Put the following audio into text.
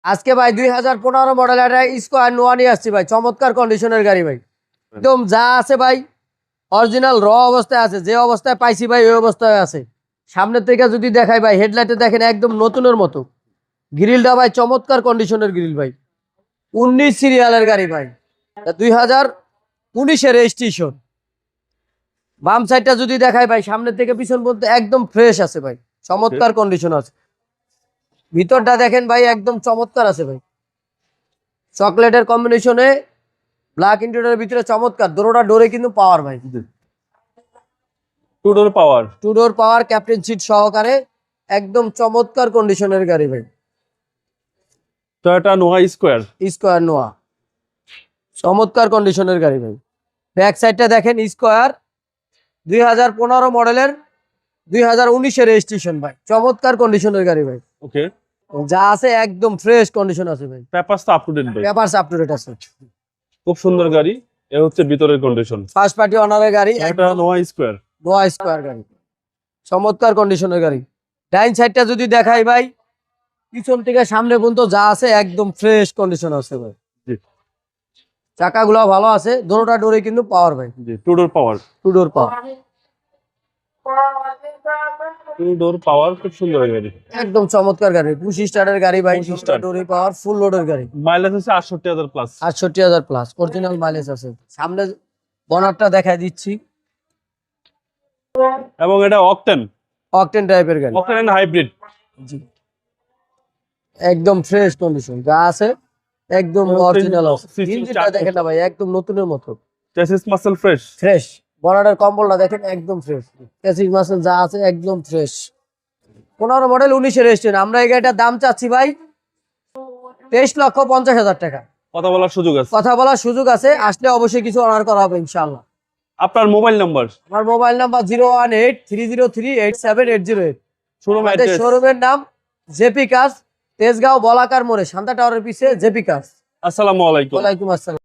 আজকে ভাই 2015 মডেল একটা স্কোয়ার নোয়া নিয়ে আসছি ভাই, চমৎকার কন্ডিশনের গাড়ি ভাই। একদম যা আছে ভাই অরিজিনাল র অবস্থায় আছে, যে অবস্থায় পাইছি ভাই ওই অবস্থায় আছে। সামনের থেকে যদি দেখাই ভাই, হেডলাইটে দেখেন একদম নতুনের মতো। গ্রিলটা ভাই চমৎকার কন্ডিশনের গ্রিল ভাই, 19 সিরিয়ালের গাড়ি ভাই, 2019-এর রেজিস্ট্রেশন। বাম সাইডটা যদি দেখাই ভাই, সামনের থেকে পিছন পর্যন্ত একদম ফ্রেশ আছে ভাই, চমৎকার কন্ডিশন আছে। ভিতরটা দেখেন ভাই একদম চমৎকার আছে ভাই, চকলেটের কম্বিনেশনে ব্ল্যাক ইন্টেরিয়রের ভিতরে চমৎকার। দোনোটা ডোরে কিন্তু পাওয়ার ভাই, টু ডোর পাওয়ার, টু ডোর পাওয়ার, ক্যাপ্টেন সিট সহকারে, একদম চমৎকার কন্ডিশনের গাড়ি ভাই। টয়োটা নোয়া স্কোয়ার, স্কোয়ার নোয়া চমৎকার কন্ডিশনের গাড়ি ভাই। ব্যাক সাইডটা দেখেন স্কোয়ার 2015 মডেলের 2019-এর রেজিস্ট্রেশন ভাই, চমৎকার কন্ডিশনের গাড়ি ভাই। ওকে, যা আছে একদম ফ্রেশ কন্ডিশন আছে ভাই, পেপারস তো আপ টু ডেট ভাই, পেপারস আপ টু ডেট আছে। খুব সুন্দর গাড়ি। এ হচ্ছে ভিতরের কন্ডিশন, ফার্স্ট পার্টি অনারের গাড়ি, এটা নোয়া স্কোয়ার, নোয়া স্কোয়ার গাড়ি, চমৎকার কন্ডিশনের গাড়ি। ডাইন সাইডটা যদি দেখাই ভাই, পিছন থেকে সামনে পর্যন্ত যা আছে একদম ফ্রেশ কন্ডিশন আছে ভাই। জি চাকাগুলো ভালো আছে, দোনোটা ডোরে কিন্তু পাওয়ার ভাই, জি, টু ডোর পাওয়ার, টু ডোর পাওয়ার, টু ডোর পাওয়ার, খুব সুন্দর গাড়ি, একদম চমৎকার গাড়ি। 25 স্টারের গাড়ি ভাই, 25 স্টার। ডোরে পাওয়ার, ফুল লোডের গাড়ি, মাইলেজ হচ্ছে 68,000 প্লাস, 68,000 প্লাস, অরিজিনাল মাইলেজ আছে। সামনে বনারটা দেখাই দিচ্ছি, এবং এটা অকটেন, অকটেন টাইপের গাড়ি, অকটেন এন্ড হাইব্রিড। জি একদম ফ্রেশ কন্ডিশন যা আছে, একদম অরিজিনাল আছে। ইঞ্জিনটা দেখেন না ভাই, একদম নতুনের মতো, চেসিস মাসল ফ্রেশ, ফ্রেশ। বনারের কম্বলটা দেখেন একদম ফ্রেশ, ক্যাসিং মাসেল যা আছে একদম ফ্রেশ। 15 model 19-এর registration. আমরা এই গাড়িটার দাম চাচ্ছি ভাই 23,50,000 টাকা। কথা বলার সুযোগ আছে, কথা বলার সুযোগ আছে, আসলে অবশ্যই কিছু অনার করা হবে ইনশাআল্লাহ। আপনার মোবাইল নাম্বার? আমার মোবাইল নাম্বার 018-303-87-808। শোরুম আমাদের অ্যাড্রেস? শোরুমের নাম জেপি কার্স, তেজগাঁও বলাকার মোড়ে, শান্তা টাওয়ারের পিছে জেপি কার্স। আসসালামু আলাইকুম। ওয়ালাইকুম আসসালাম।